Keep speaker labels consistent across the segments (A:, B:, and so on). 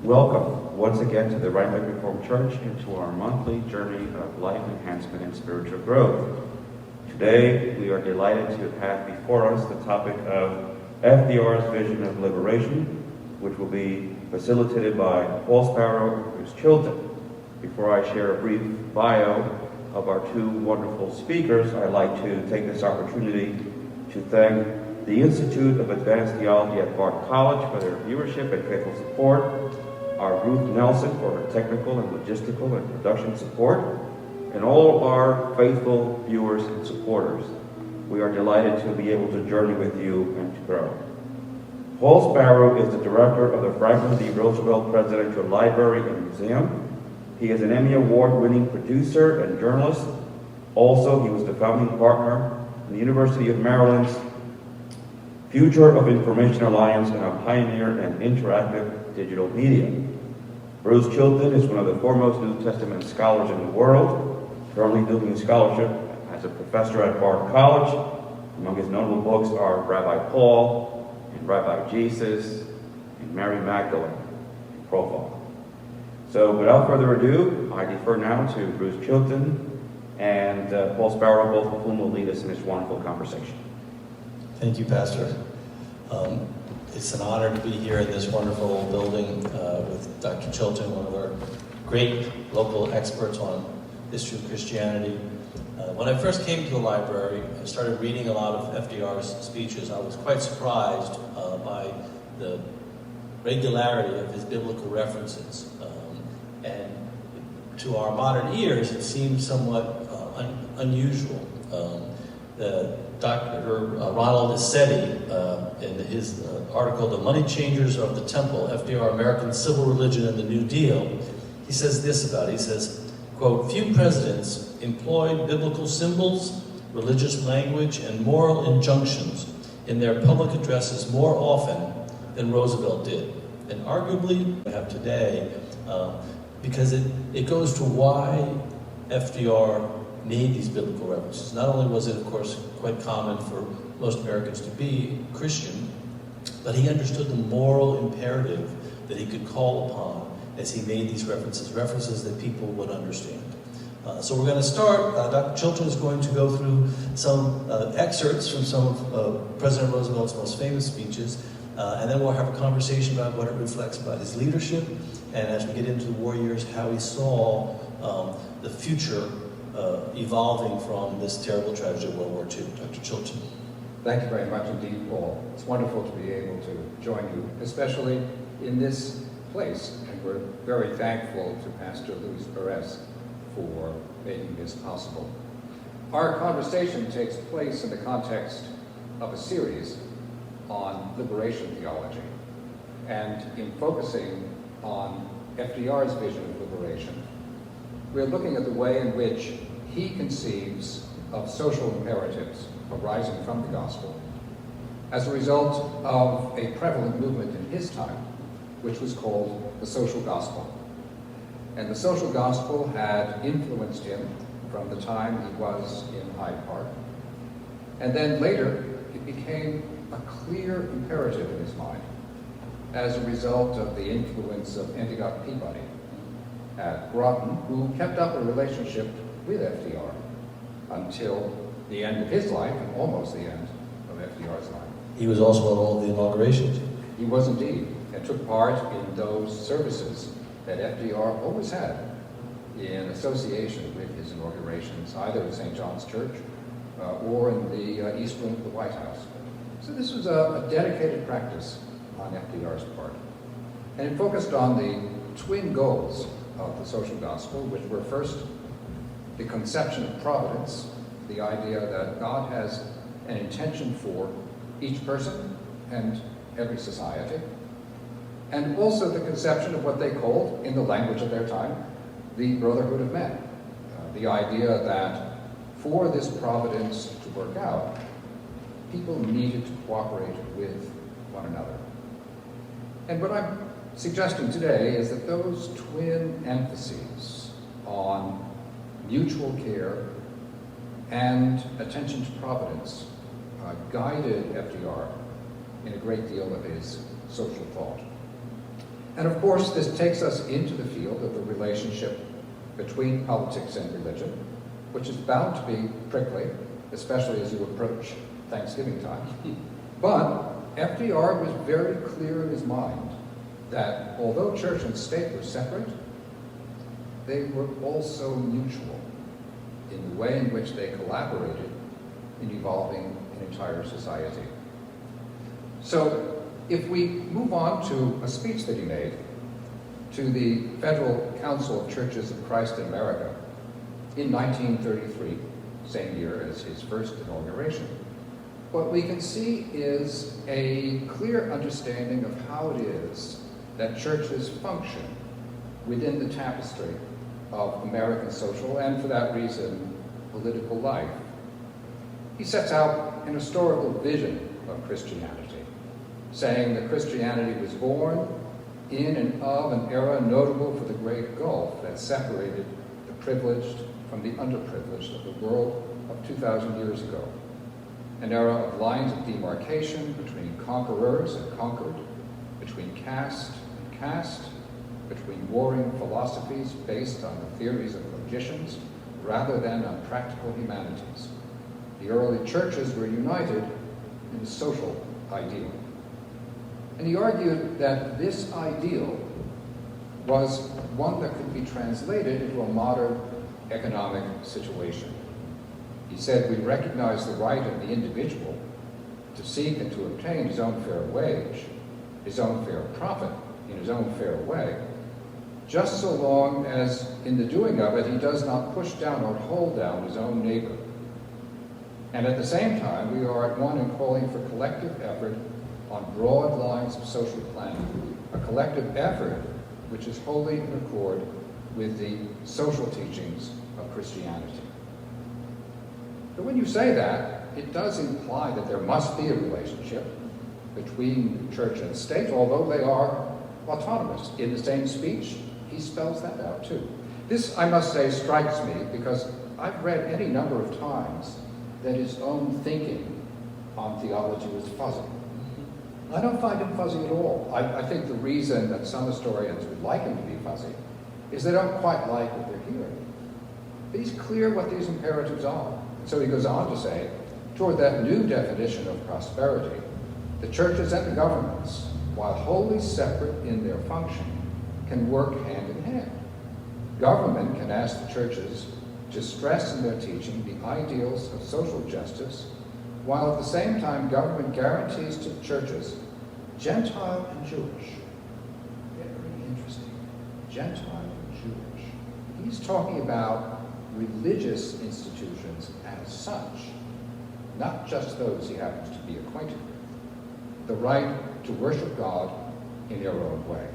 A: Welcome once again to the Rhinebeck Reformed Church and to our monthly journey of life enhancement and spiritual growth. Today, we are delighted to have before us the topic of FDR's vision of liberation, which will be facilitated by Paul Sparrow, who's Chilton. Before I share a brief bio of our two wonderful speakers, I'd like to take this opportunity to thank the Institute of Advanced Theology at Bard College for their viewership and faithful support, our Ruth Nelson for her technical and logistical and production support, and all our faithful viewers and supporters. We are delighted to be able to journey with you and to grow. Paul Sparrow is the director of the Franklin D. Roosevelt Presidential Library and Museum. He is an Emmy Award-winning producer and journalist. Also, he was the founding partner in the University of Maryland's Future of Information Alliance and a pioneer in interactive digital media. Bruce Chilton is one of the foremost New Testament scholars in the world, currently doing his scholarship as a professor at Bard College. Among his notable books are Rabbi Paul and Rabbi Jesus and Mary Magdalene Profile. So without further ado, I defer now to Bruce Chilton and Paul Sparrow, both of whom will lead us in this wonderful conversation.
B: Thank you, Pastor. It's an honor to be here in this wonderful building with Dr. Chilton, one of our great local experts on history of Christianity. When I first came to the library, I started reading a lot of FDR's speeches. I was quite surprised by the regularity of his biblical references. And to our modern ears, it seemed somewhat unusual. Dr. Ronald Issetti, in his article, The Money Changers of the Temple, FDR, American Civil Religion and the New Deal, he says this about it. He says, quote, "Few presidents employed biblical symbols, religious language, and moral injunctions in their public addresses more often than Roosevelt did." And arguably, we have today, because it goes to why FDR made these biblical references. Not only was it, of course, quite common for most Americans to be Christian, but he understood the moral imperative that he could call upon as he made these references that people would understand. So we're going to start. Dr. Chilton is going to go through some excerpts from some of President Roosevelt's most famous speeches, and then we'll have a conversation about what it reflects about his leadership, and as we get into the war years, how he saw the future evolving from this terrible tragedy of World War II. Dr. Chilton.
C: Thank you very much indeed, Paul. It's wonderful to be able to join you, especially in this place. And we're very thankful to Pastor Luis Perez for making this possible. Our conversation takes place in the context of a series on liberation theology. And in focusing on FDR's vision of liberation, we're looking at the way in which he conceives of social imperatives arising from the gospel as a result of a prevalent movement in his time, which was called the social gospel. And the social gospel had influenced him from the time he was in Hyde Park. And then later, it became a clear imperative in his mind as a result of the influence of Endicott Peabody at Groton, who kept up a relationship with FDR until the end of his life, and almost the end of FDR's life.
B: He was also at all of the inaugurations.
C: He was indeed, and took part in those services that FDR always had in association with his inaugurations, either at St. John's Church or in the East Wing of the White House. So this was a dedicated practice on FDR's part. And it focused on the twin goals of the social gospel, which were first the conception of providence, the idea that God has an intention for each person and every society, and also the conception of what they called, in the language of their time, the brotherhood of men. The idea that for this providence to work out, people needed to cooperate with one another. And what I'm suggesting today is that those twin emphases on mutual care and attention to providence guided FDR in a great deal of his social thought. And of course, this takes us into the field of the relationship between politics and religion, which is bound to be prickly, especially as you approach Thanksgiving time. But FDR was very clear in his mind that although church and state were separate, they were also mutual in the way in which they collaborated in evolving an entire society. So if we move on to a speech that he made to the Federal Council of Churches of Christ in America in 1933, same year as his first inauguration, what we can see is a clear understanding of how it is that churches function within the tapestry of American social and, for that reason, political life. He sets out an historical vision of Christianity, saying that Christianity was born in and of an era notable for the great gulf that separated the privileged from the underprivileged of the world of 2,000 years ago. An era of lines of demarcation between conquerors and conquered, between caste and caste, between warring philosophies based on the theories of logicians rather than on practical humanities. The early churches were united in a social ideal. And he argued that this ideal was one that could be translated into a modern economic situation. He said, we recognize the right of the individual to seek and to obtain his own fair wage, his own fair profit in his own fair way, just so long as in the doing of it he does not push down or hold down his own neighbor. And at the same time, we are at one in calling for collective effort on broad lines of social planning, a collective effort which is wholly in accord with the social teachings of Christianity. But when you say that, it does imply that there must be a relationship between church and state, although they are autonomous. In the same speech, he spells that out too. This, I must say, strikes me because I've read any number of times that his own thinking on theology was fuzzy. I don't find him fuzzy at all. I think the reason that some historians would like him to be fuzzy is they don't quite like what they're hearing. But he's clear what these imperatives are. So he goes on to say, toward that new definition of prosperity, the churches and the governments, while wholly separate in their function, can work hand in hand. Government can ask the churches to stress in their teaching the ideals of social justice, while at the same time government guarantees to the churches, Gentile and Jewish. Very interesting. Gentile and Jewish. He's talking about religious institutions as such, not just those he happens to be acquainted with. The right to worship God in their own way.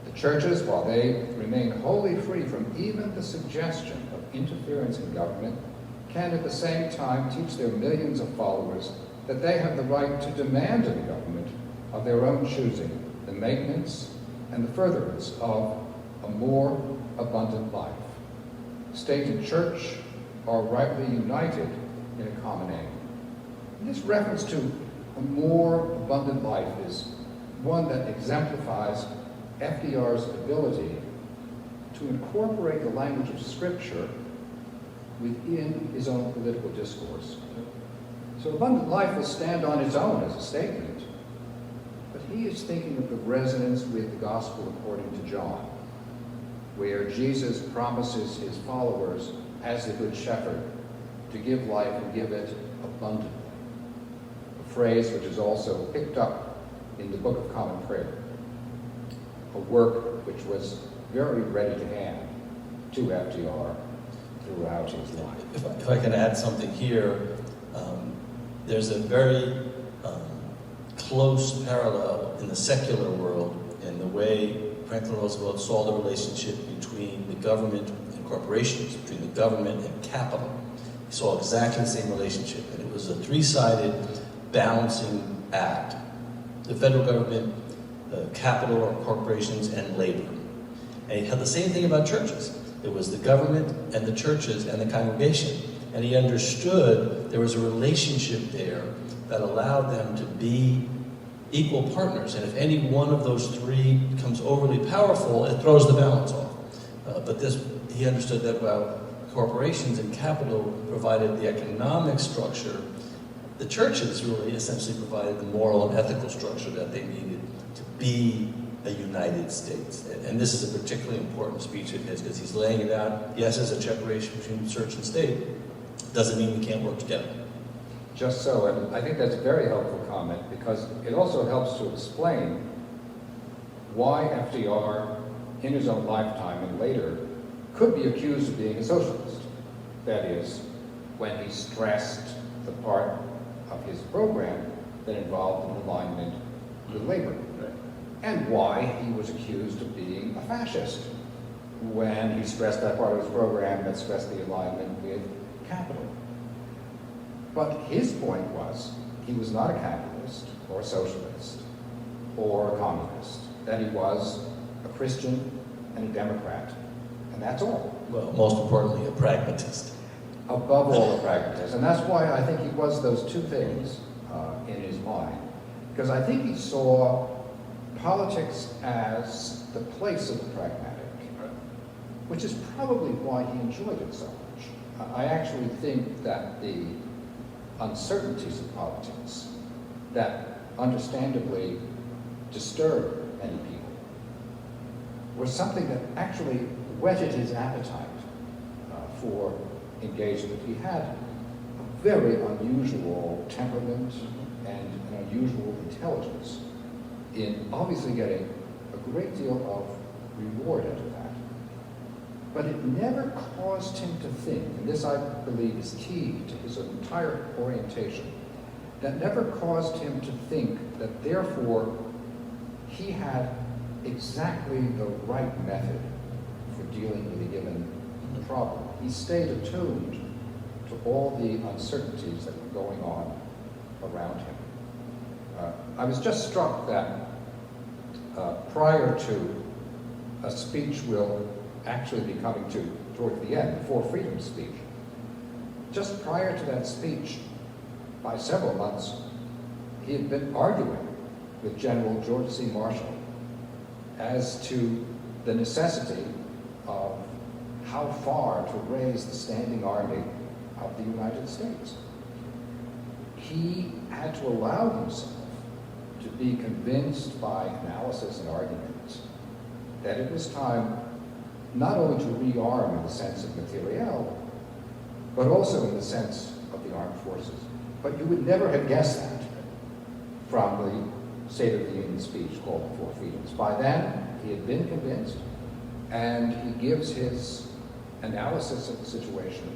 C: The churches, while they remain wholly free from even the suggestion of interference in government, can at the same time teach their millions of followers that they have the right to demand of the government of their own choosing the maintenance and the furtherance of a more abundant life. State and church are rightly united in a common aim. And this reference to a more abundant life is one that exemplifies FDR's ability to incorporate the language of Scripture within his own political discourse. So abundant life will stand on its own as a statement, but he is thinking of the resonance with the Gospel according to John, where Jesus promises his followers, as the Good Shepherd, to give life and give it abundantly. A phrase which is also picked up in the Book of Common Prayer, a work which was very ready to hand to FDR throughout his life.
B: If I can add something here, there's a very close parallel in the secular world in the way Franklin Roosevelt saw the relationship between the government and corporations, between the government and capital. He saw exactly the same relationship, and it was a three-sided balancing act. The federal government, the capital or corporations, and labor. And he had the same thing about churches. It was the government and the churches and the congregation. And he understood there was a relationship there that allowed them to be equal partners. And if any one of those three becomes overly powerful, it throws the balance off. But he understood that while corporations and capital provided the economic structure, the churches really essentially provided the moral and ethical structure that they needed to be a United States. And this is a particularly important speech of his because he's laying it out. Yes, there's a separation between church and state. Doesn't mean we can't work together.
C: Just so, and I think that's a very helpful comment because it also helps to explain why FDR, in his own lifetime and later, could be accused of being a socialist. That is, when he stressed the part of his program that involved an alignment with labor. And why he was accused of being a fascist when he stressed that part of his program that stressed the alignment with capital. But his point was he was not a capitalist or a socialist or a communist, that he was a Christian and a Democrat, and that's all.
B: Well, most importantly, a pragmatist.
C: Above all, a pragmatist. And that's why I think he was those two things in his mind. Because I think he saw politics as the place of the pragmatic, which is probably why he enjoyed it so much. I actually think that the uncertainties of politics that understandably disturb many people was something that actually whetted his appetite for engagement. He had a very unusual temperament and an unusual intelligence in obviously getting a great deal of reward out of that. But it never caused him to think, and this I believe is key to his entire orientation, that never caused him to think that therefore he had exactly the right method for dealing with a given problem. He stayed attuned to all the uncertainties that were going on around him. I was just struck that prior to a speech will actually be coming toward the end, the Four Freedoms speech, just prior to that speech, by several months, he had been arguing with General George C. Marshall as to the necessity of how far to raise the standing army of the United States. He had to allow himself to be convinced by analysis and arguments that it was time not only to rearm in the sense of materiel, but also in the sense of the armed forces. But you would never have guessed that from the State of the Union speech called the Four Freedoms. By then, he had been convinced, and he gives his analysis of the situation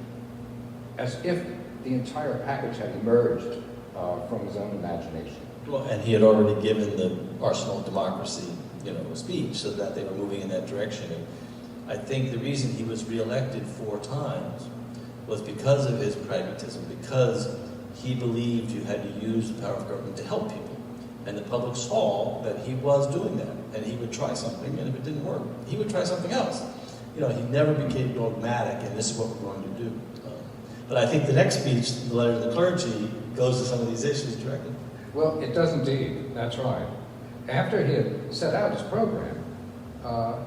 C: as if the entire package had emerged from his own imagination.
B: Well, and he had already given the Arsenal of Democracy, speech, so that they were moving in that direction. And I think the reason he was reelected 4 times was because of his pragmatism, because he believed you had to use the power of government to help people. And the public saw that he was doing that, and he would try something, and if it didn't work, he would try something else. He never became dogmatic, and this is what we're going to do. But I think the next speech, the letter to the clergy, goes to some of these issues directly.
C: Well, it does indeed. That's right. After he had set out his program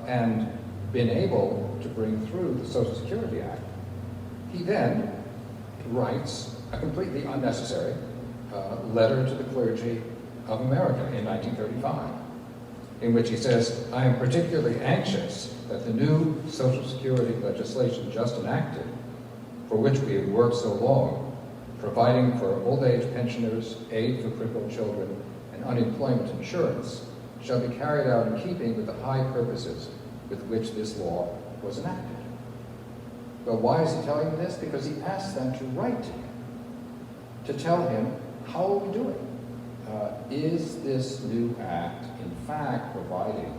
C: and been able to bring through the Social Security Act, he then writes a completely unnecessary letter to the clergy of America in 1935, in which he says, "I am particularly anxious that the new Social Security legislation just enacted, for which we have worked so long, providing for old age pensioners, aid for crippled children, and unemployment insurance, shall be carried out in keeping with the high purposes with which this law was enacted." Well, why is he telling them this? Because he asked them to write to him, to tell him, how are we doing? Is this new act, in fact, providing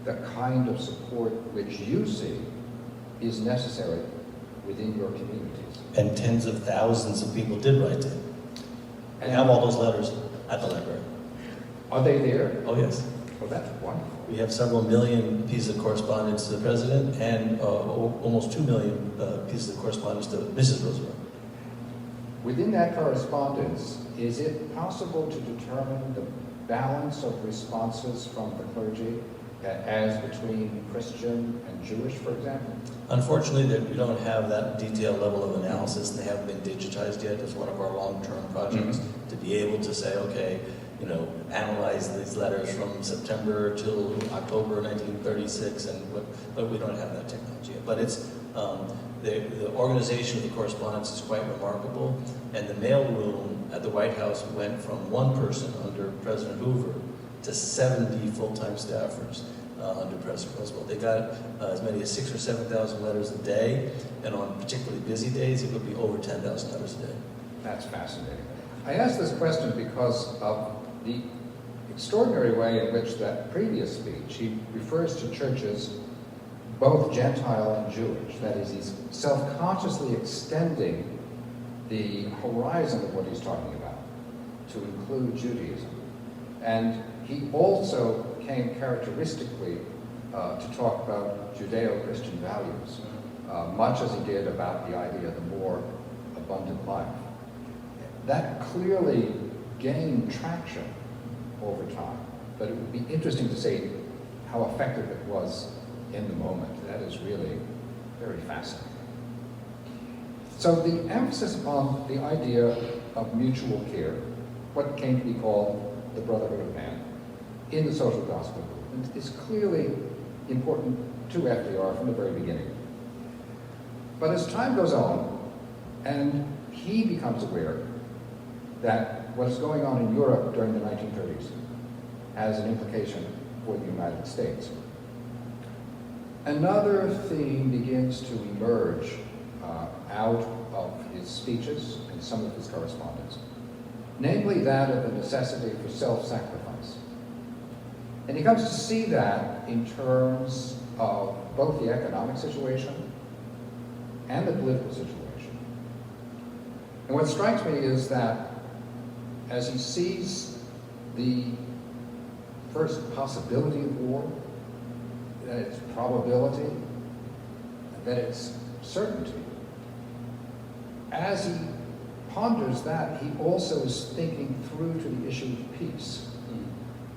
C: the kind of support which you see is necessary within your communities?
B: And tens of thousands of people did write to him. And have all those letters at the library.
C: Are they there?
B: Oh, yes.
C: Well, that's wonderful.
B: We have several million pieces of correspondence to the president and almost 2 million pieces of correspondence to Mrs. Roosevelt.
C: Within that correspondence, is it possible to determine the balance of responses from the clergy as between Christian and Jewish, for example?
B: Unfortunately, we don't have that detailed level of analysis, and they haven't been digitized yet. It's one of our long-term projects to be able to say, okay, analyze these letters from September till October 1936, but we don't have that technology yet. But it's the organization of the correspondence is quite remarkable, and the mailroom at the White House went from one person under President Hoover to 70 full-time staffers under President Roosevelt. They got as many as 6,000 or 7,000 letters a day, and on particularly busy days, it would be over 10,000 letters a day.
C: That's fascinating. I ask this question because of the extraordinary way in which that previous speech, he refers to churches both Gentile and Jewish. That is, he's self-consciously extending the horizon of what he's talking about to include Judaism. And he also came characteristically to talk about Judeo-Christian values, much as he did about the idea of the more abundant life. That clearly gained traction over time, but it would be interesting to see how effective it was in the moment. That is really very fascinating. So the emphasis upon the idea of mutual care, what came to be called the brotherhood of man, in the social gospel movement is clearly important to FDR from the very beginning. But as time goes on, and he becomes aware that what is going on in Europe during the 1930s has an implication for the United States, another theme begins to emerge out of his speeches and some of his correspondence, namely that of the necessity for self-sacrifice. And he comes to see that in terms of both the economic situation and the political situation. And what strikes me is that as he sees the first possibility of war, that it's probability, that it's certainty, as he ponders that, he also is thinking through to the issue of peace.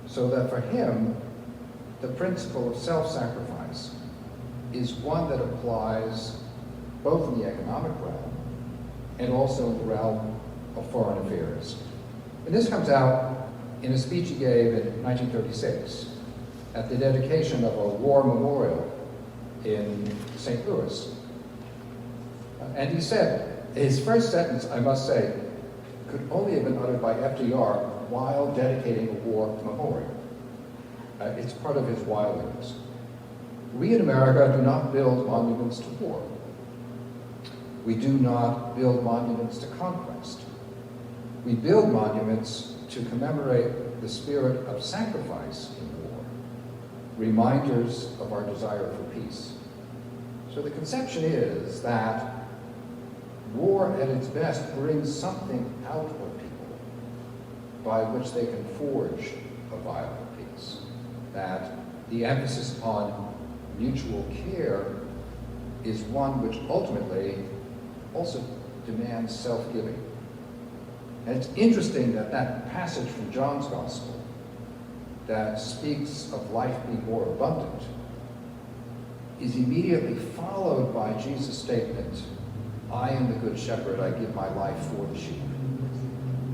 C: So that for him, the principle of self-sacrifice is one that applies both in the economic realm and also in the realm of foreign affairs. And this comes out in a speech he gave in 1936 at the dedication of a war memorial in St. Louis. And he said, his first sentence, I must say, could only have been uttered by FDR while dedicating a war memorial. It's part of his wildness. We in America do not build monuments to war. We do not build monuments to conquest. We build monuments to commemorate the spirit of sacrifice in war, reminders of our desire for peace. So the conception is that war at its best brings something out of people by which they can forge a viable peace. That the emphasis upon mutual care is one which ultimately also demands self-giving. And it's interesting that that passage from John's Gospel that speaks of life being more abundant is immediately followed by Jesus' statement, I am the good shepherd, I give my life for the sheep.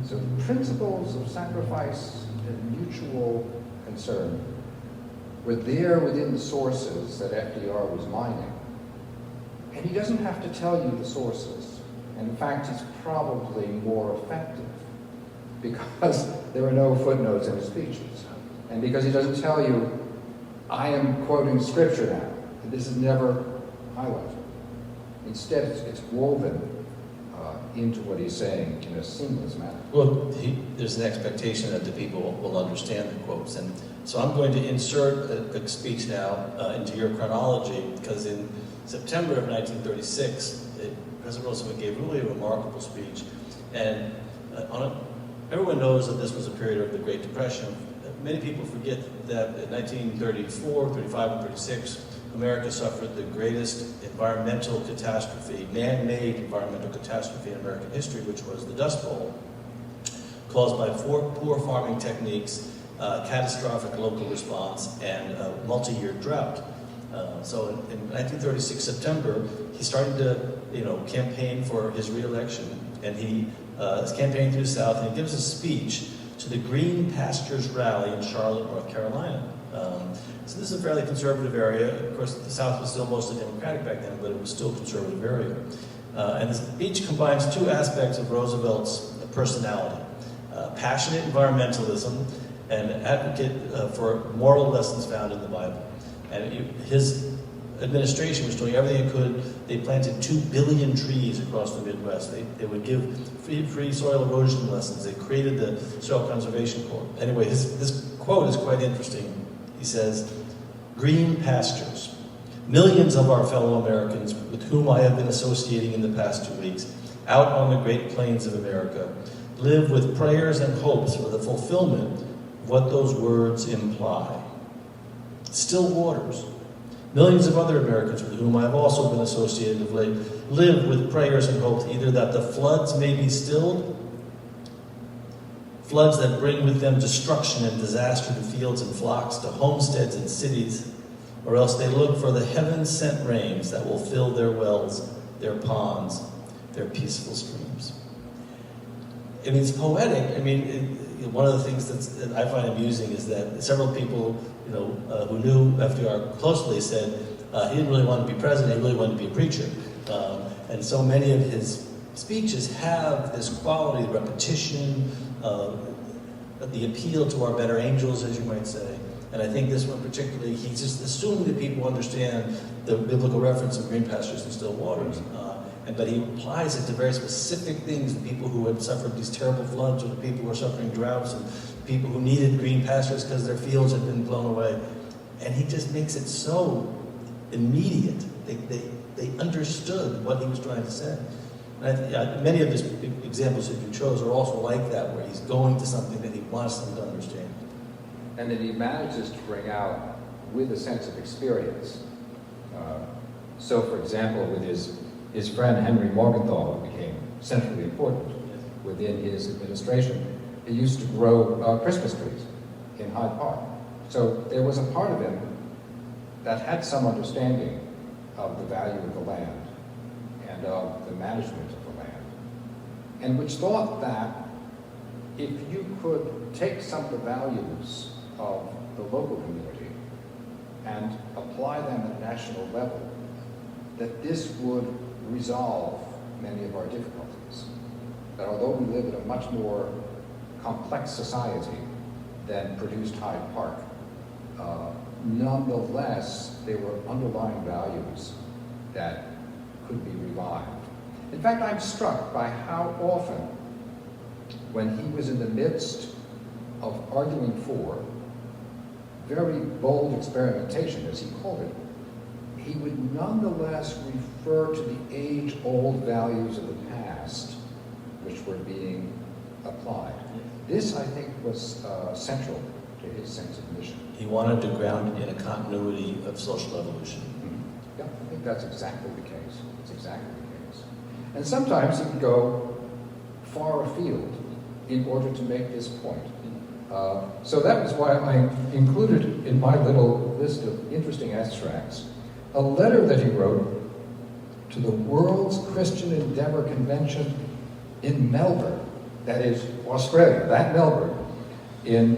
C: So the principles of sacrifice and mutual concern were there within the sources that FDR was mining. And he doesn't have to tell you the sources. And in fact, he's probably more effective because there are no footnotes in his speeches. And because he doesn't tell you, I am quoting scripture now. And this is never highlighted. Instead, it's woven into what he's saying in a seamless manner.
B: Well, there's an expectation that the people will understand the quotes. And so I'm going to insert a speech now into your chronology, because in September of 1936, President Roosevelt gave really a remarkable speech. And everyone knows that this was a period of the Great Depression. Many people forget that in 1934, 35, and 36, America suffered the greatest environmental catastrophe, man-made environmental catastrophe in American history, which was the Dust Bowl, caused by poor farming techniques catastrophic local response, and a multi-year drought. So in 1936 September, he started to campaign for his re-election, and he is campaigning through the South, and he gives a speech to the Green Pastures Rally in Charlotte, North Carolina. So this is a fairly conservative area. Of course, the South was still mostly Democratic back then, but it was still a conservative area. And the speech combines two aspects of Roosevelt's personality: passionate environmentalism and advocate for moral lessons found in the Bible. And his administration was doing everything it could. They planted 2 billion trees across the Midwest. They would give free soil erosion lessons. They created the Soil Conservation Corps. Anyway, this quote is quite interesting. He says, "Green pastures. Millions of our fellow Americans with whom I have been associating in the past 2 weeks, out on the Great Plains of America, live with prayers and hopes for the fulfillment of what those words imply. Still waters. Millions of other Americans with whom I have also been associated of late live with prayers and hopes either that the floods may be stilled, floods that bring with them destruction and disaster to fields and flocks, to homesteads and cities, or else they look for the heaven-sent rains that will fill their wells, their ponds, their peaceful streams." I mean, it's poetic. I mean, one of the things that I find amusing is that several people, who knew FDR closely said he didn't really want to be president, he really wanted to be a preacher. And so many of his speeches have this quality, repetition, the appeal to our better angels, as you might say. And I think this one particularly, he's just assuming that people understand the biblical reference of green pastures and still waters. But he applies it to very specific things, the people who had suffered these terrible floods, or the people who are suffering droughts, and people who needed green pastures because their fields had been blown away. And he just makes it so immediate. They understood what he was trying to say. And many of his examples that you chose are also like that, where he's going to something that he wants them to understand.
C: And that he manages to bring out with a sense of experience. So, for example, with his friend Henry Morgenthau, who became centrally important within his administration, he used to grow Christmas trees in Hyde Park. So there was a part of him that had some understanding of the value of the land and of the management of the land, and which thought that if you could take some of the values of the local community and apply them at a national level, that this would resolve many of our difficulties. That although we live in a much more complex society than produced Hyde Park, nonetheless, there were underlying values that could be revived. In fact, I'm struck by how often, when he was in the midst of arguing for very bold experimentation, as he called it, he would nonetheless refer to the age-old values of the past, which were being applied. This, I think, was central to his sense of mission.
B: He wanted to ground in a continuity of social evolution.
C: Mm-hmm. Yeah, I think that's exactly the case. It's exactly the case. And sometimes he would go far afield in order to make this point. So that was why I included in my little list of interesting extracts a letter that he wrote to the World's Christian Endeavor Convention in Melbourne, that is Australia, that Melbourne, in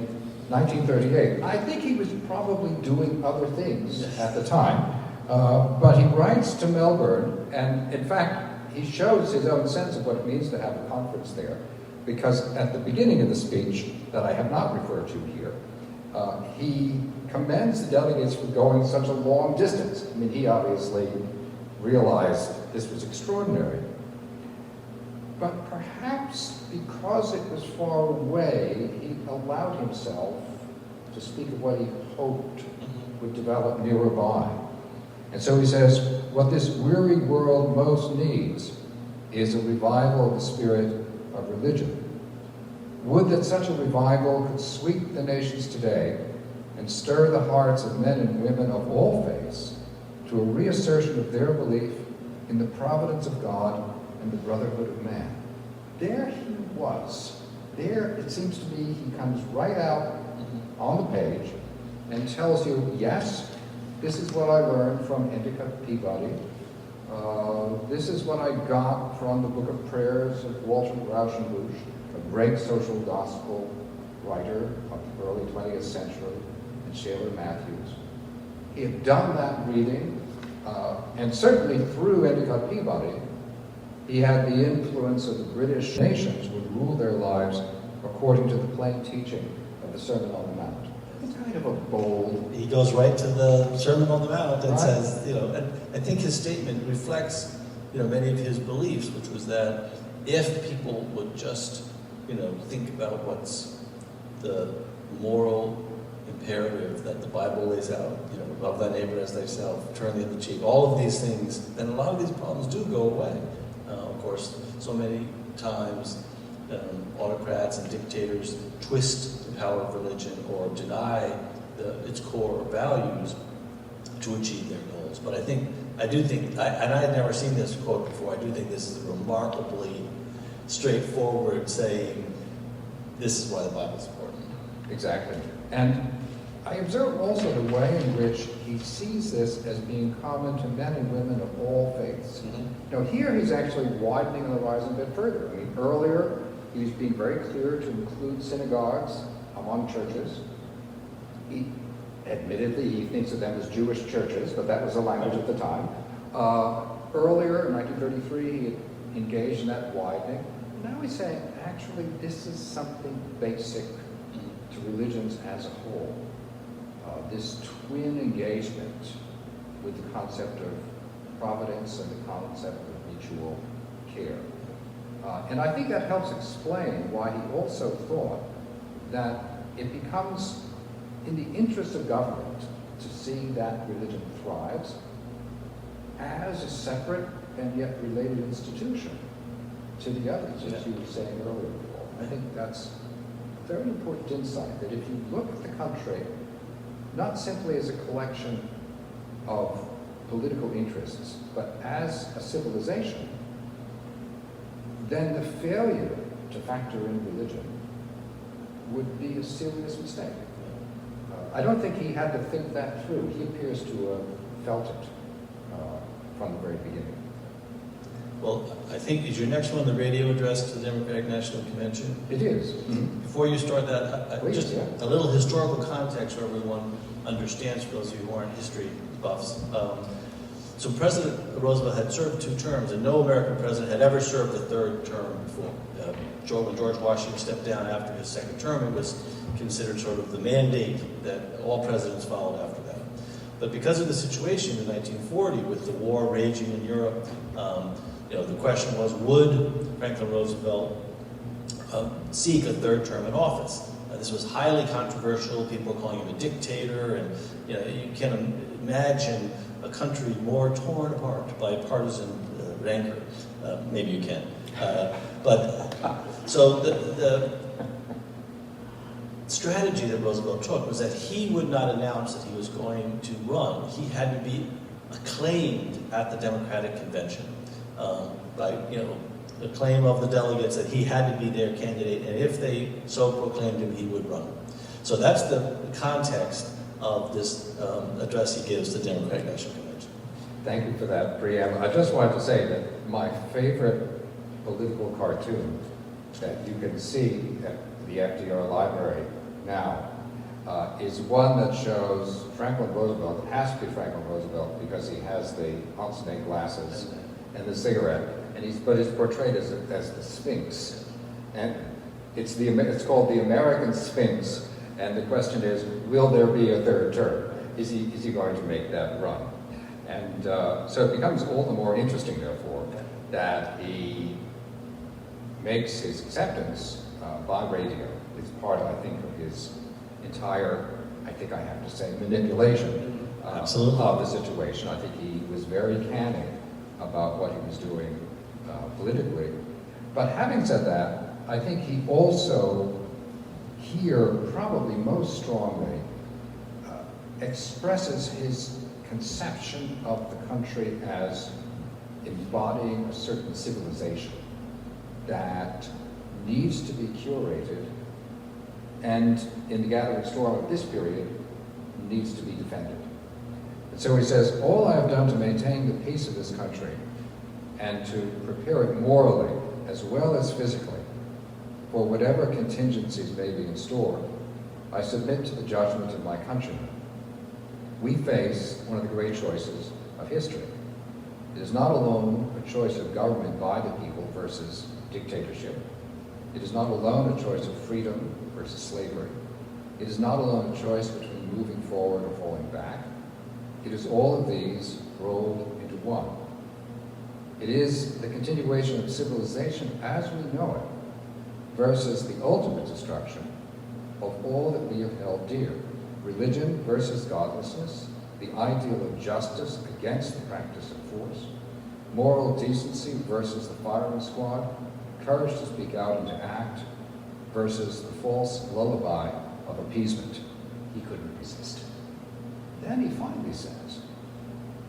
C: 1938. I think he was probably doing other things at the time, but he writes to Melbourne, and in fact, he shows his own sense of what it means to have a conference there, because at the beginning of the speech, that I have not referred to here, he commends the delegates for going such a long distance. I mean, he obviously realized this was extraordinary. But perhaps because it was far away, he allowed himself to speak of what he hoped would develop nearby. And so he says, what this weary world most needs is a revival of the spirit of religion. Would that such a revival could sweep the nations today and stir the hearts of men and women of all faiths to a reassertion of their belief in the providence of God and the brotherhood of man. There he was. There, it seems to me, he comes right out on the page and tells you, yes, this is what I learned from Endicott Peabody. This is what I got from the Book of Prayers of Walter Rauschenbusch, a great social gospel writer of the early 20th century, and Shaler Matthews. He had done that reading, and certainly through Endicott Peabody, he had the influence of the British nations would rule their lives according to the plain teaching of the Sermon on the Mount. It's kind of a bold...
B: He goes right to the Sermon on the Mount and
C: Right.
B: says, and I think his statement reflects, many of his beliefs, which was that if people would just, think about what's the moral imperative that the Bible lays out, love thy neighbor as thyself, turn the other cheek, all of these things, then a lot of these problems do go away. Of course, so many times autocrats and dictators twist the power of religion or deny its core values to achieve their goals. But I do think, and I had never seen this quote before, I do think this is a remarkably straightforward saying, this is why the Bible is important.
C: Exactly. And I observe also the way in which he sees this as being common to men and women of all faiths.
B: Mm-hmm.
C: Here he's actually widening the horizon a bit further. Earlier he was being very clear to include synagogues among churches. Admittedly, he thinks of them as Jewish churches, but that was the language at the time. Earlier, in 1933, he had engaged in that widening. Now he's saying, actually, this is something basic to religions as a whole. This twin engagement with the concept of providence and the concept of mutual care. And I think that helps explain why he also thought that it becomes in the interest of government to see that religion thrives as a separate and yet related institution to the others, as you were saying earlier, Paul. I think that's a very important insight, that if you look at the country not simply as a collection of political interests, but as a civilization, then the failure to factor in religion would be a serious mistake. I don't think he had to think that through. He appears to have felt it from the very beginning.
B: Well, I think, is your next one the radio address to the Democratic National Convention?
C: It is.
B: Before you start that,
C: Please,
B: just
C: yeah.
B: a little historical context so everyone understands, for those of you who aren't history buffs. So President Roosevelt had served 2 terms, and no American president had ever served a 3rd term before. When George Washington stepped down after his 2nd term, it was considered sort of the mandate that all presidents followed after that. But because of the situation in 1940 with the war raging in Europe, the question was, would Franklin Roosevelt seek a 3rd term in office? This was highly controversial. People were calling him a dictator, and you can imagine a country more torn apart by partisan rancor. Maybe you can. So the strategy that Roosevelt took was that he would not announce that he was going to run. He had to be acclaimed at the Democratic Convention by the claim of the delegates that he had to be their candidate, and if they so proclaimed him, he would run. So that's the context of this address he gives to the Democratic National Convention.
C: Thank you for that preamble. I just wanted to say that my favorite political cartoon that you can see at the FDR library now is one that shows Franklin Roosevelt. It has to be Franklin Roosevelt because he has the pince-nez glasses and the cigarette, but he's portrayed as the Sphinx, and it's called the American Sphinx. And the question is, will there be a 3rd term? Is he going to make that run? And so it becomes all the more interesting, therefore, that he makes his acceptance by radio. It's part, I think, of his entire, I think I have to say, manipulation of the situation. I think he was very canny about what he was doing politically. But having said that, I think he also here probably most strongly expresses his conception of the country as embodying a certain civilization that needs to be curated and in the gathering storm of this period, needs to be defended. And so he says, all I have done to maintain the peace of this country and to prepare it morally as well as physically for whatever contingencies may be in store, I submit to the judgment of my countrymen. We face one of the great choices of history. It is not alone a choice of government by the people versus dictatorship. It is not alone a choice of freedom versus slavery. It is not alone a choice between moving forward or falling back. It is all of these rolled into one. It is the continuation of civilization as we know it versus the ultimate destruction of all that we have held dear. Religion versus godlessness, the ideal of justice against the practice of force, moral decency versus the firing squad, courage to speak out and to act versus the false lullaby of appeasement. He couldn't resist. Then he finally says,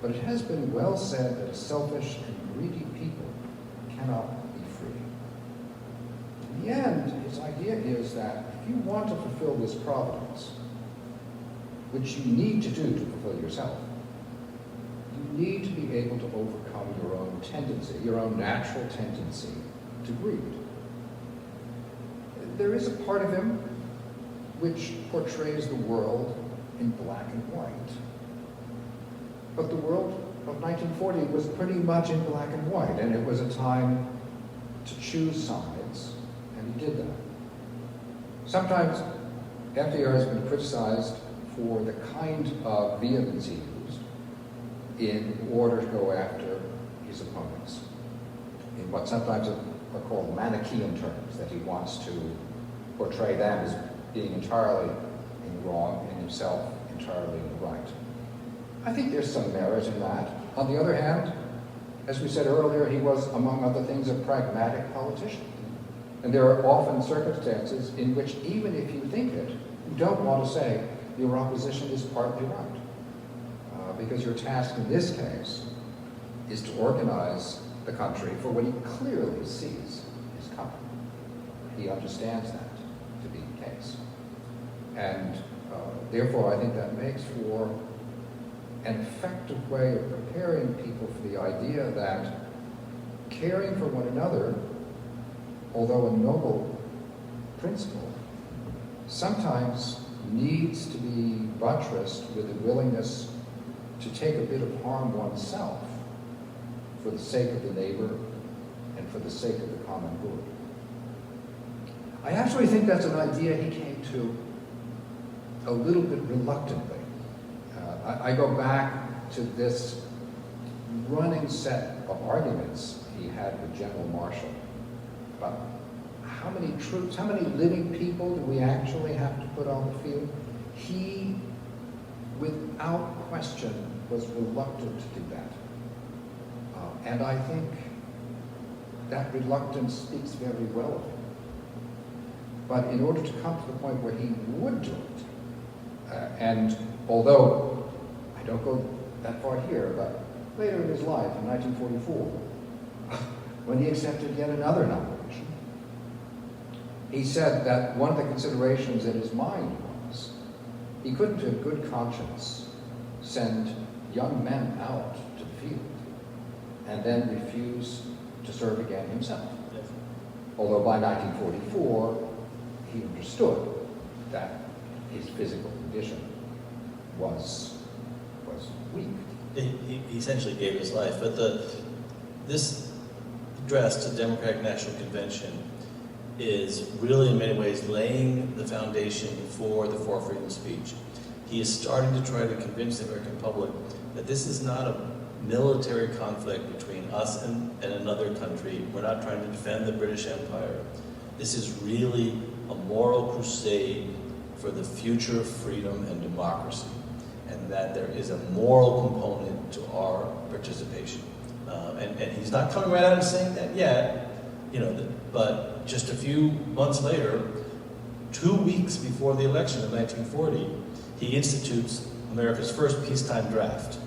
C: but it has been well said that a selfish and greedy people cannot be free. In the end, his idea is that if you want to fulfill this providence, which you need to do to fulfill yourself, you need to be able to overcome your own tendency, your own natural tendency to greed. There is a part of him which portrays the world in black and white. But the world of 1940 was pretty much in black and white, and it was a time to choose sides, and he did that. Sometimes FDR has been criticized for the kind of vehemence he used in order to go after his opponents, in what sometimes are called Manichaean terms, that he wants to portray them as being entirely in the wrong and himself entirely in the right. I think there's some merit in that. On the other hand, as we said earlier, he was, among other things, a pragmatic politician. And there are often circumstances in which, even if you think it, you don't want to say your opposition is partly right. Because your task in this case is to organize the country for what he clearly sees is coming. He understands that to be the case. And therefore, I think that makes for an effective way of preparing people for the idea that caring for one another, although a noble principle, sometimes needs to be buttressed with a willingness to take a bit of harm oneself for the sake of the neighbor and for the sake of the common good. I actually think that's an idea he came to a little bit reluctantly. I go back to this running set of arguments he had with General Marshall about how many troops, how many living people do we actually have to put on the field? He, without question, was reluctant to do that. And I think that reluctance speaks very well of him. But in order to come to the point where he would do it, and although I don't go that far here, but later in his life, in 1944, when he accepted yet another nomination, he said that one of the considerations in his mind was he couldn't in good conscience send young men out to the field and then refuse to serve again himself.
B: Yes.
C: Although by 1944, he understood that his physical condition was weak.
B: He essentially gave his life, but this address to the Democratic National Convention is really in many ways laying the foundation for the Four Freedom speech. He is starting to try to convince the American public that this is not a military conflict between us and another country. We're not trying to defend the British Empire. This is really a moral crusade for the future of freedom and democracy, and that there is a moral component to our participation. And he's not coming right out and saying that yet, but just a few months later, 2 weeks before the election of 1940, he institutes America's first peacetime draft.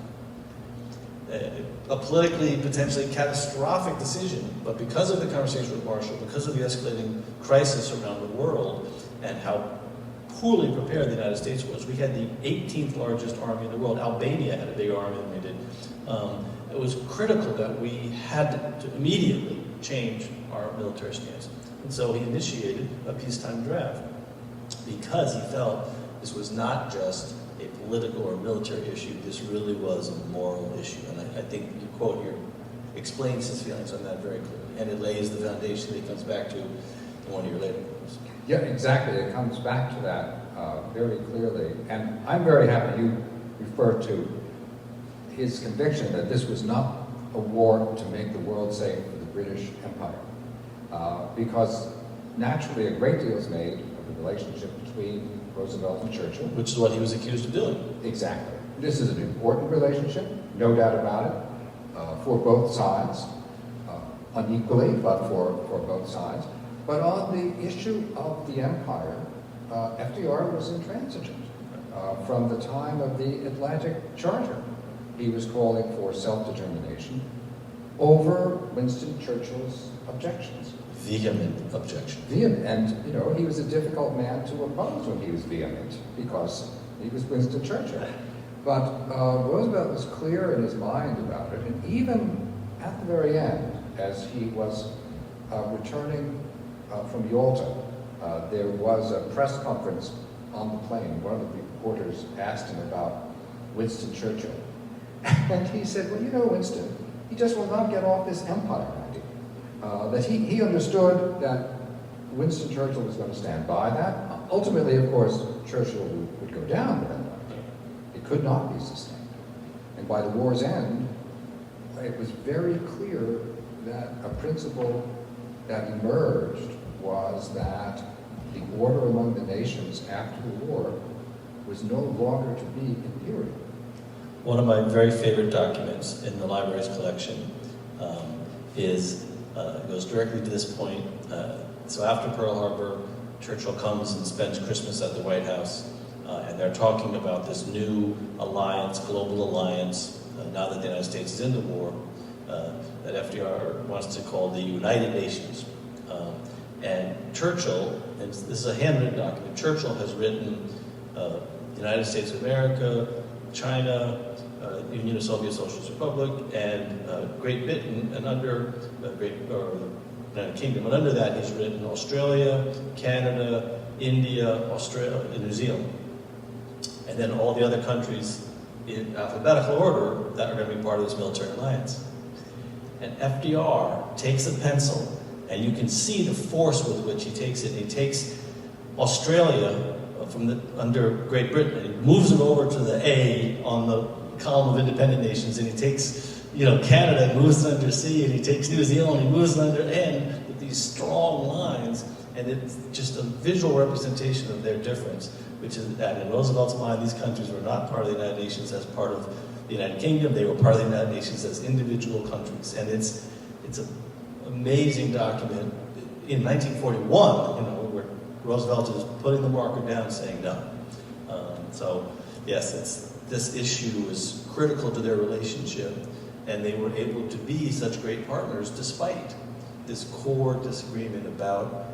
B: A politically, potentially catastrophic decision, but because of the conversation with Marshall, because of the escalating crisis around the world, and how poorly prepared the United States was. We had the 18th largest army in the world. Albania had a bigger army than we did. It was critical that we had to immediately change our military stance. And so he initiated a peacetime draft because he felt this was not just a political or military issue, this really was a moral issue. And I think your quote here explains his feelings on that very clearly. And it lays the foundation that he comes back to in one of your later quotes.
C: Yeah, exactly. It comes back to that very clearly. And I'm very happy you referred to his conviction that this was not a war to make the world safe for the British Empire. Because naturally a great deal is made of the relationship between Roosevelt and Churchill.
B: Which is what he was accused of doing.
C: Exactly. This is an important relationship, no doubt about it, for both sides, unequally, but for both sides. But on the issue of the empire, FDR was intransigent. From the time of the Atlantic Charter, he was calling for self-determination over Winston Churchill's objections.
B: Vehement objection.
C: Vehement, and you know, he was a difficult man to oppose when he was vehement, because he was Winston Churchill. But Roosevelt was clear in his mind about it, and even at the very end, as he was returning from Yalta, there was a press conference on the plane. One of the reporters asked him about Winston Churchill. And he said, well, you know, Winston, he just will not get off this empire idea. That he understood that Winston Churchill was going to stand by that. Ultimately, of course, Churchill would go down with that idea. It could not be sustained. And by the war's end, it was very clear that a principle that emerged was that the order among the nations after the war was no longer to be imperial.
B: One of my very favorite documents in the library's collection goes directly to this point. So after Pearl Harbor, Churchill comes and spends Christmas at the White House, and they're talking about this new alliance, global alliance, now that the United States is in the war, that FDR wants to call the United Nations. And Churchill, and this is a handwritten document, Churchill has written the United States of America, China, Union of Soviet Socialist Republic, and Great Britain, and under United Kingdom. And under that, he's written Australia, Canada, India, Australia, and New Zealand. And then all the other countries in alphabetical order that are going to be part of this military alliance. And FDR takes a pencil, and you can see the force with which he takes it. He takes Australia under Great Britain, and he moves it over to the A on the column of independent nations, and he takes, Canada and moves it under C, and he takes New Zealand and he moves it under N with these strong lines, and it's just a visual representation of their difference, which is that in Roosevelt's mind, these countries were not part of the United Nations as part of the United Kingdom, they were part of the United Nations as individual countries, and it's an amazing document. In 1941, where Roosevelt is putting the marker down, saying no. So yes, this issue is critical to their relationship, and they were able to be such great partners despite this core disagreement about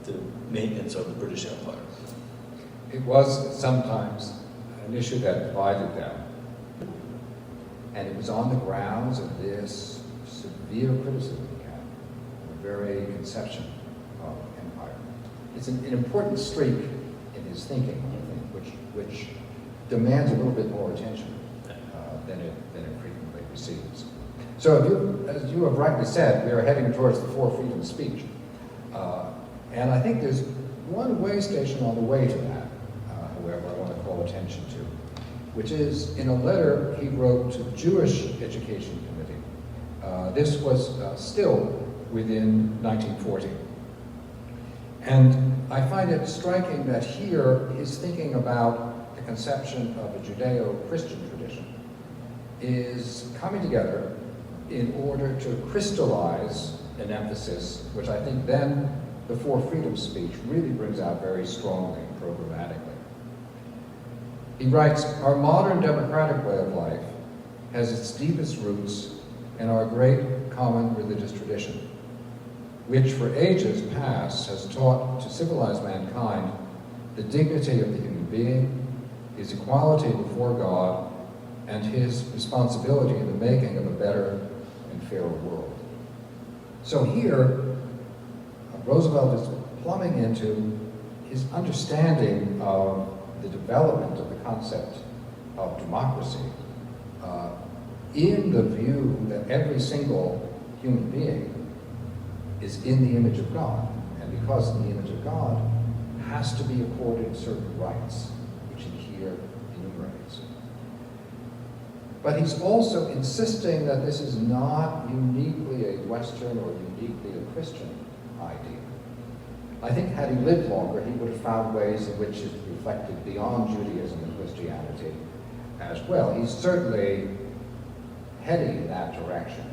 B: the maintenance of the British Empire.
C: It was sometimes an issue that divided them, and it was on the grounds of this severe criticism he had, the very conception of empire. It's an important streak in his thinking, I think, which demands a little bit more attention than it frequently receives. So, as you have rightly said, we are heading towards the four freedoms of speech, and I think there's one way station on the way to that. However, I want to call attention to, which is in a letter he wrote to the Jewish Education Committee. This was still within 1940. And I find it striking that here he's thinking about the conception of a Judeo-Christian tradition is coming together in order to crystallize an emphasis, which I think then the Four Freedoms speech really brings out very strongly and programmatically. He writes, "Our modern democratic way of life has its deepest roots in our great common religious tradition, which for ages past has taught to civilize mankind the dignity of the human being, his equality before God, and his responsibility in the making of a better and fairer world. So here, Roosevelt is plumbing into his understanding of the development of the concept of democracy in the view that every single human being is in the image of God, and because in the image of God, has to be accorded certain rights, which he here enumerates. But he's also insisting that this is not uniquely a Western or uniquely a Christian idea. I think had he lived longer, he would have found ways in which it reflected beyond Judaism and Christianity as well. He's certainly heading in that direction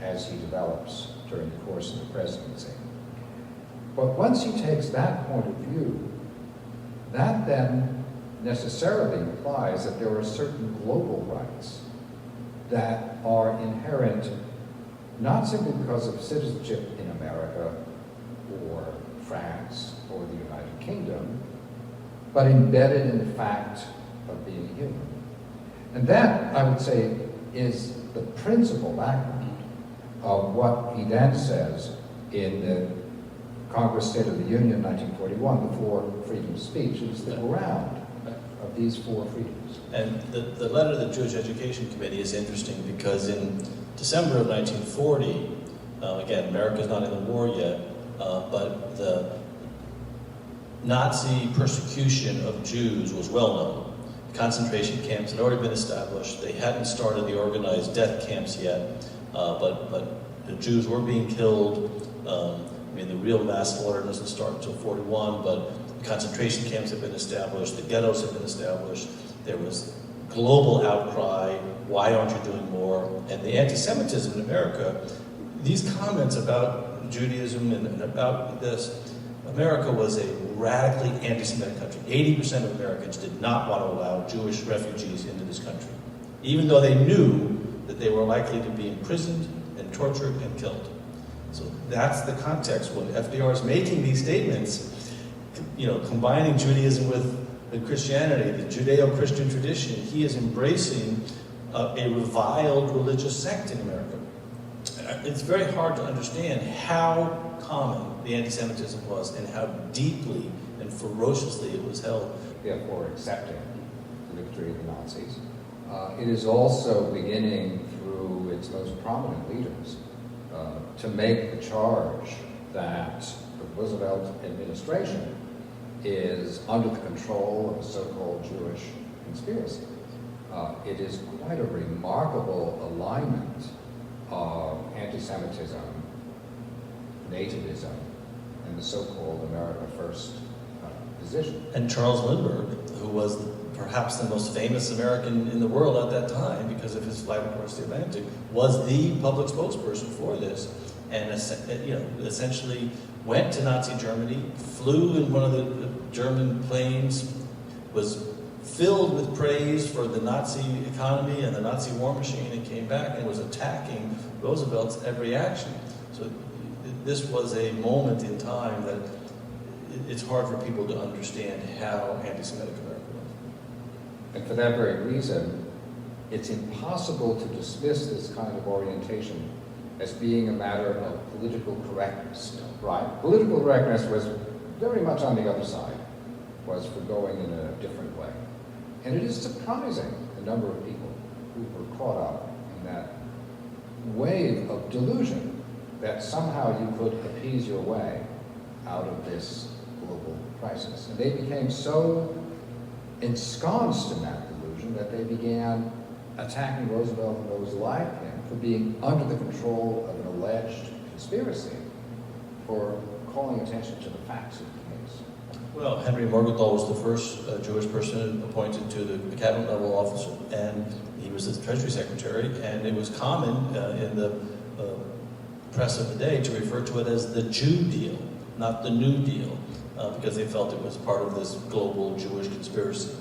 C: as he develops during the course of the presidency. But once he takes that point of view, that then necessarily implies that there are certain global rights that are inherent not simply because of citizenship in America or France or the United Kingdom, but embedded in the fact of being human. And that, I would say, is the principal background of what he then says in the Congress State of the Union 1941, the four freedoms of speech. It's the ground of these four freedoms.
B: And the letter to the Jewish Education Committee is interesting because in December of 1940, again, America's not in the war yet, but the Nazi persecution of Jews was well known. Concentration camps had already been established. They hadn't started the organized death camps yet, but the Jews were being killed. The real mass slaughter doesn't start until 41, but the concentration camps had been established, the ghettos had been established, there was global outcry, why aren't you doing more? And the anti-Semitism in America, these comments about Judaism and about this, America was a radically anti-Semitic country. 80% of Americans did not want to allow Jewish refugees into this country, even though they knew that they were likely to be imprisoned and tortured and killed. So that's the context when FDR is making these statements, combining Judaism with Christianity, the Judeo-Christian tradition. He is embracing a reviled religious sect in America. It's very hard to understand how common the anti-Semitism was and how deeply and ferociously it was held.
C: Therefore, accepting the victory of the Nazis. It is also beginning through its most prominent leaders to make the charge that the Roosevelt administration is under the control of a so-called Jewish conspiracy. It is quite a remarkable alignment of anti-Semitism, nativism, and the so-called America First position.
B: And Charles Lindbergh, who was perhaps the most famous American in the world at that time because of his flight across the Atlantic, was the public spokesperson for this, and essentially went to Nazi Germany, flew in one of the German planes, was filled with praise for the Nazi economy and the Nazi war machine, and came back and was attacking Roosevelt's every action. So this was a moment in time that it's hard for people to understand how anti-Semitic America was.
C: And for that very reason, it's impossible to dismiss this kind of orientation as being a matter of political correctness, right? Political correctness was very much on the other side, was for going in a different way. And it is surprising the number of people who were caught up in that wave of delusion that somehow you could appease your way out of this global crisis. And they became so ensconced in that delusion that they began attacking Roosevelt and those like him for being under the control of an alleged conspiracy for calling attention to the facts of the case.
B: Well, Henry Morgenthau was the first Jewish person appointed to the cabinet level office, and he was the Treasury Secretary, and it was common in the press of the day to refer to it as the Jew deal, not the New Deal, because they felt it was part of this global Jewish conspiracy.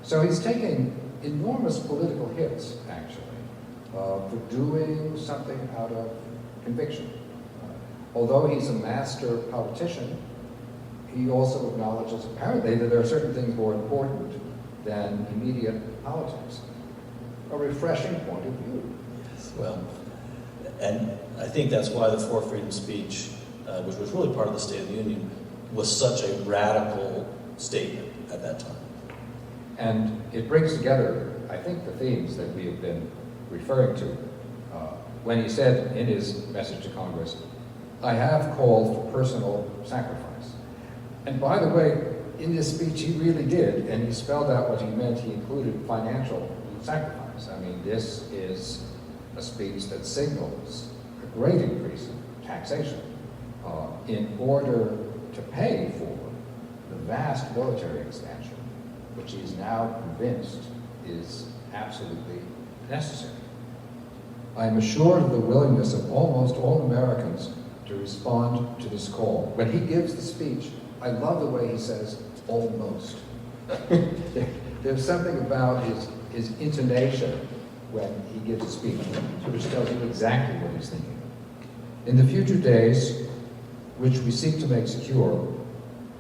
C: So he's taking enormous political hits, actually, for doing something out of conviction. Although he's a master politician, he also acknowledges, apparently, that there are certain things more important than immediate politics. A refreshing point of view.
B: Yes, well, and I think that's why the Four Freedoms speech, which was really part of the State of the Union, was such a radical statement at that time.
C: And it brings together, I think, the themes that we have been referring to. When he said in his message to Congress, "I have called for personal sacrifice." And by the way, in this speech he really did, and he spelled out what he meant. He included financial sacrifice. I mean, this is a speech that signals a great increase in taxation in order to pay for the vast military expansion, which he is now convinced is absolutely necessary. I am assured of the willingness of almost all Americans to respond to this call. When he gives the speech, I love the way he says, almost. There's something about his intonation when he gives a speech, which tells you exactly what he's thinking. In the future days, which we seek to make secure,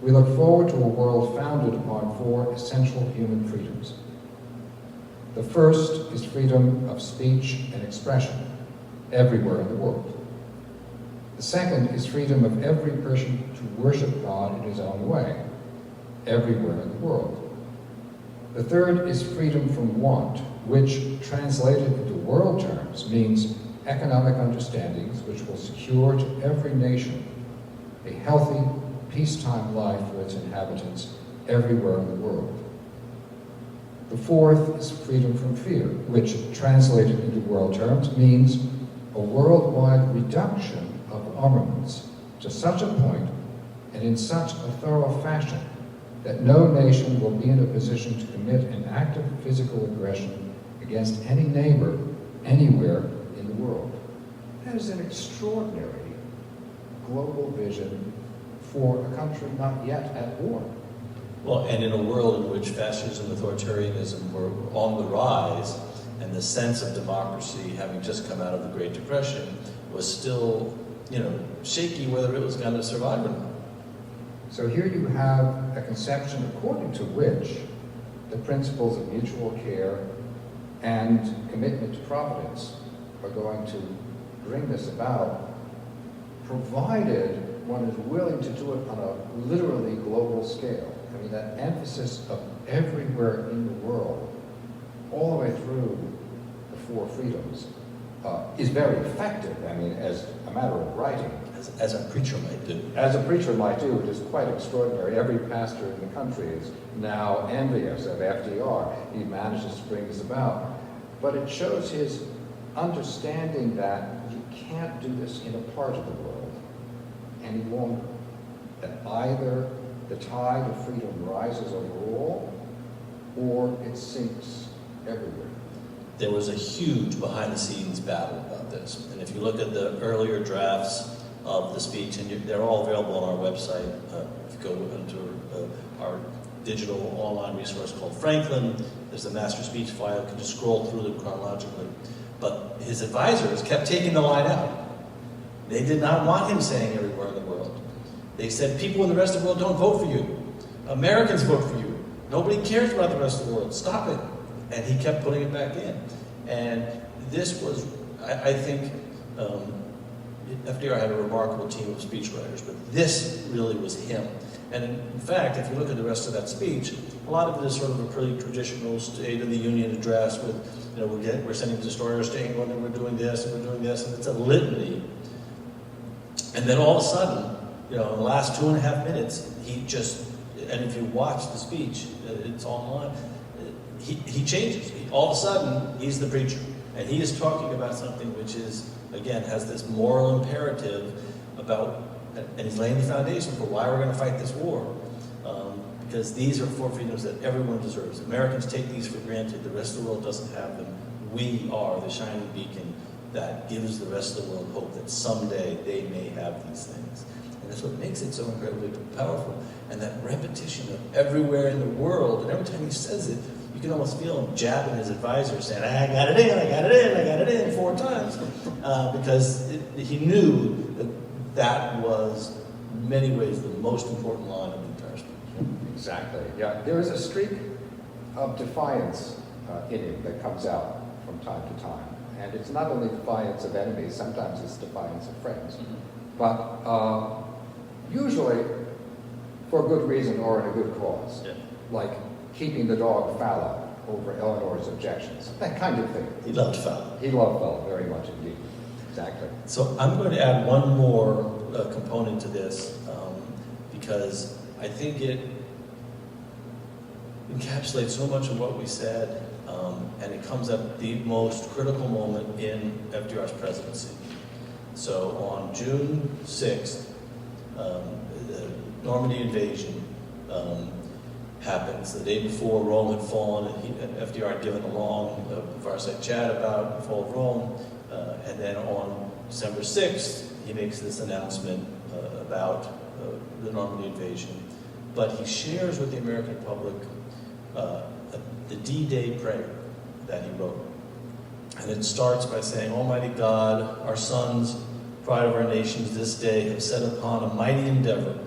C: we look forward to a world founded upon four essential human freedoms. The first is freedom of speech and expression everywhere in the world. The second is freedom of every person to worship God in his own way, everywhere in the world. The third is freedom from want, which, translated into world terms, means economic understandings which will secure to every nation a healthy, peacetime life for its inhabitants everywhere in the world. The fourth is freedom from fear, which, translated into world terms, means a worldwide reduction of armaments to such a point and in such a thorough fashion that no nation will be in a position to commit an act of physical aggression against any neighbor anywhere in the world. That is an extraordinary global vision for a country not yet at war.
B: Well, and in a world in which fascism and authoritarianism were on the rise, and the sense of democracy, having just come out of the Great Depression, was still, shaky whether it was going to survive or not.
C: So here you have a conception according to which the principles of mutual care and commitment to providence are going to bring this about, provided one is willing to do it on a literally global scale. I mean, that emphasis of everywhere in the world, all the way through the four freedoms, is very effective. I mean, as a matter of writing.
B: As a preacher might do.
C: As a preacher might do, it is quite extraordinary. Every pastor in the country is now envious of FDR. He manages to bring this about. But it shows his understanding that you can't do this in a part of the world any longer. That either the tide of freedom rises over all, or it sinks everywhere.
B: There was a huge behind-the-scenes battle about this. And if you look at the earlier drafts of the speech, and they're all available on our website. If you go into our digital online resource called Franklin, there's a master speech file. You can just scroll through them chronologically. But his advisors kept taking the line out. They did not want him saying everywhere in the world. They said, people in the rest of the world don't vote for you. Americans vote for you. Nobody cares about the rest of the world. Stop it. And he kept putting it back in. And this was, I think, FDR had a remarkable team of speechwriters, but this really was him. And in fact, if you look at the rest of that speech, a lot of it is sort of a pretty traditional State of the Union address with, we're sending destroyers to England, and we're doing this, and we're doing this, and it's a litany. And then all of a sudden, in the last 2.5 minutes, he just, and if you watch the speech, it's online, he changes. All of a sudden, he's the preacher. And he is talking about something which is, again, has this moral imperative about, and he's laying the foundation for why we're going to fight this war. Because these are four freedoms that everyone deserves. Americans take these for granted. The rest of the world doesn't have them. We are the shining beacon that gives the rest of the world hope that someday they may have these things. And that's what makes it so incredibly powerful. And that repetition of everywhere in the world, and every time he says it, you can almost feel him jabbing his advisor, saying, I got it in, I got it in, I got it in 4 times. Because he knew that was in many ways the most important line of the entire speech.
C: Exactly. Yeah, there is a streak of defiance in him that comes out from time to time. And it's not only defiance of enemies, sometimes it's defiance of friends. But usually for a good reason or in a good cause.
B: Yeah.
C: Like keeping the dog fallow over Eleanor's objections, that kind of thing.
B: He loved Fowler.
C: He loved Fowler very much indeed. Exactly.
B: So I'm going to add one more component to this because I think it encapsulates so much of what we said, and it comes at the most critical moment in FDR's presidency. So on June 6th, the Normandy invasion happens. The day before, Rome had fallen, and FDR had given a long fireside chat about the fall of Rome. And then on December 6th, he makes this announcement about the Normandy invasion. But he shares with the American public the D-Day prayer that he wrote. And it starts by saying, Almighty God, our sons, pride of our nations, this day have set upon a mighty endeavor,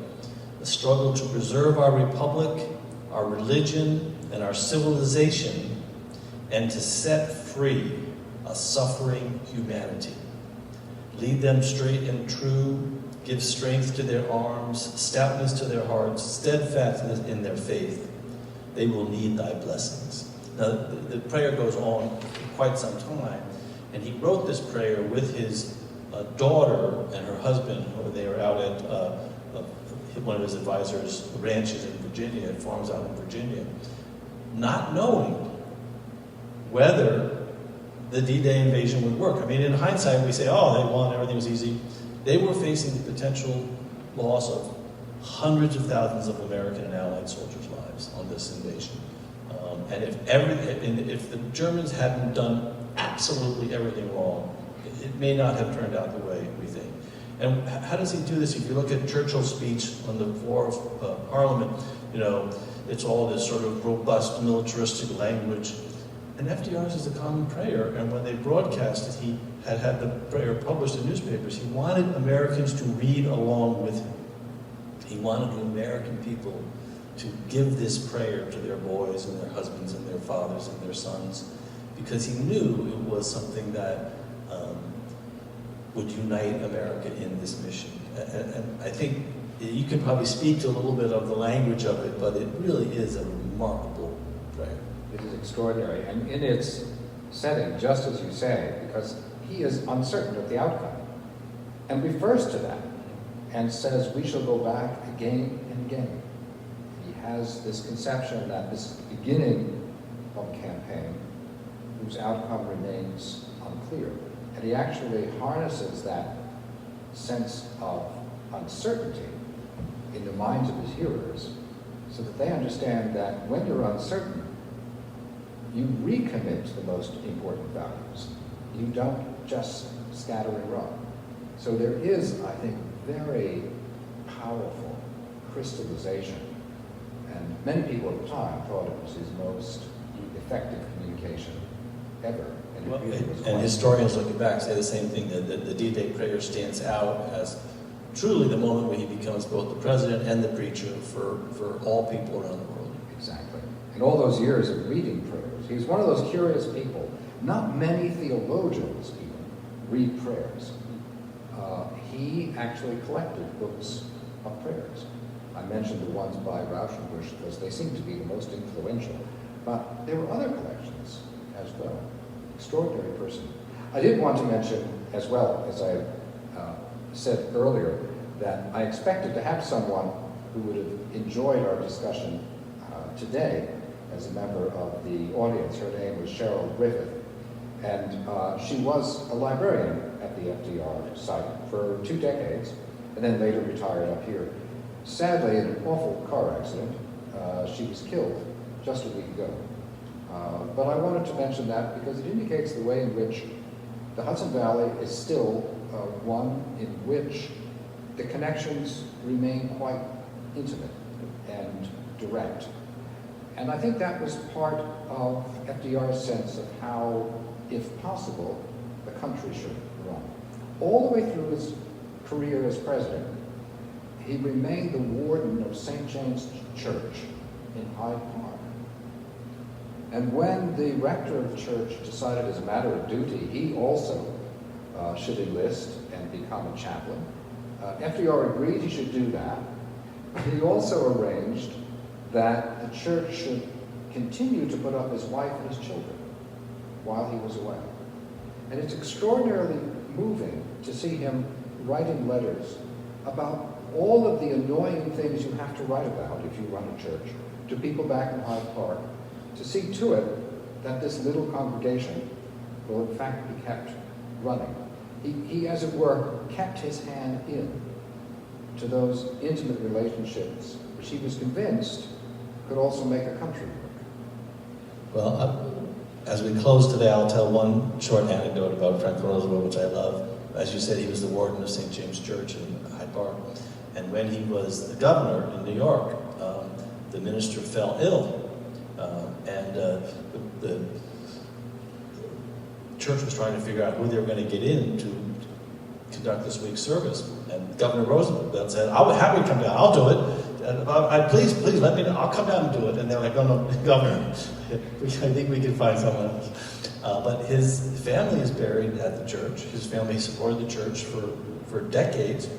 B: a struggle to preserve our republic, our religion, and our civilization, and to set free a suffering humanity. Lead them straight and true, give strength to their arms, stoutness to their hearts, steadfastness in their faith. They will need thy blessings. Now, the prayer goes on for quite some time, and he wrote this prayer with his daughter and her husband, when they were out at one of his advisors' ranches in Virginia, farms out in Virginia, not knowing whether the D-Day invasion would work. I mean, in hindsight, we say, oh, they won, everything was easy. They were facing the potential loss of hundreds of thousands of American and Allied soldiers' lives on this invasion. And if the Germans hadn't done absolutely everything wrong, it may not have turned out the way we think. And how does he do this? If you look at Churchill's speech on the floor of Parliament, you know, it's all this sort of robust militaristic language. And FDR's is a common prayer, and when they broadcast it, he had the prayer published in newspapers. He wanted Americans to read along with him. He wanted the American people to give this prayer to their boys and their husbands and their fathers and their sons, because he knew it was something that would unite America in this mission. And I think you can probably speak to a little bit of the language of it, but it really is a remarkable prayer.
C: It is extraordinary, and in its setting, just as you say, because he is uncertain of the outcome, and refers to that, and says, we shall go back again and again. He has this conception that this beginning of a campaign whose outcome remains unclear, and he actually harnesses that sense of uncertainty in the minds of his hearers, so that they understand that when you're uncertain, you recommit to the most important values. You don't just scatter and run. So there is, I think, very powerful crystallization. And many people at the time thought it was his most effective communication ever. And,
B: Well,
C: really was
B: and
C: quite
B: historians looking back say the same thing, that the D-Day prayer stands out as truly the moment when he becomes both the president and the preacher for all people around the world.
C: Exactly. And all those years of reading prayers, he was one of those curious people. Not many theologians even read prayers. He actually collected books of prayers. I mentioned the ones by Rauschenbusch because they seem to be the most influential, but there were other collections as well. Extraordinary person. I did want to mention as well, as I said earlier, that I expected to have someone who would have enjoyed our discussion today as a member of the audience. Her name was Cheryl Griffith, and she was a librarian at the FDR site for 2 decades, and then later retired up here. Sadly, in an awful car accident, she was killed just a week ago. But I wanted to mention that because it indicates the way in which the Hudson Valley is still one in which the connections remain quite intimate and direct. And I think that was part of FDR's sense of how, if possible, the country should run. All the way through his career as president, he remained the warden of St. James Church in Hyde Park. And when the rector of the church decided as a matter of duty, he also should enlist and become a chaplain, FDR agreed he should do that. He also arranged that the church should continue to put up his wife and his children while he was away. And it's extraordinarily moving to see him writing letters about all of the annoying things you have to write about if you run a church to people back in Hyde Park, to see to it that this little congregation will in fact be kept running. He, as it were, kept his hand in to those intimate relationships, which he was convinced could also make a country work.
B: Well, as we close today, I'll tell one short anecdote about Franklin Roosevelt, which I love. As you said, he was the warden of St. James Church in Hyde Park. And when he was the governor in New York, the minister fell ill. The church was trying to figure out who they were going to get in to conduct this week's service. And Governor Roosevelt said, I'll be happy to come down. I'll do it. Please let me know. I'll come down and do it. And they're like, oh, no, Governor, I think we can find someone else. But his family is buried at the church. His family supported the church for decades.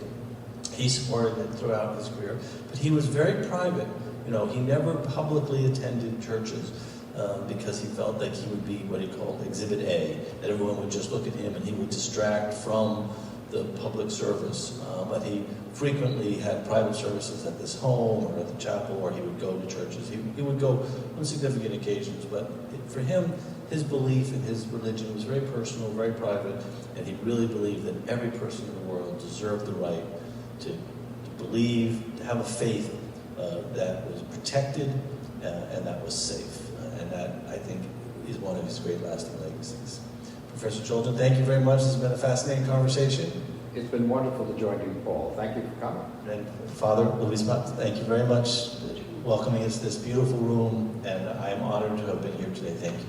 B: He supported it throughout his career. But he was very private. He never publicly attended churches because he felt like he would be what he called Exhibit A, that everyone would just look at him and he would distract from the public service. But he frequently had private services at this home or at the chapel, or he would go to churches. He would go on significant occasions. But for him, his belief in his religion was very personal, very private, and he really believed that every person in the world deserved the right to believe, to have a faith that was protected and that was safe. And that, I think, is one of his great lasting legacies. Professor Chilton, thank you very much. This has been a fascinating conversation.
C: It's been wonderful to join you, Paul. Thank you for coming.
B: And Father Louis Mott, thank you very much for welcoming us to this beautiful room, and I am honored to have been here today. Thank you.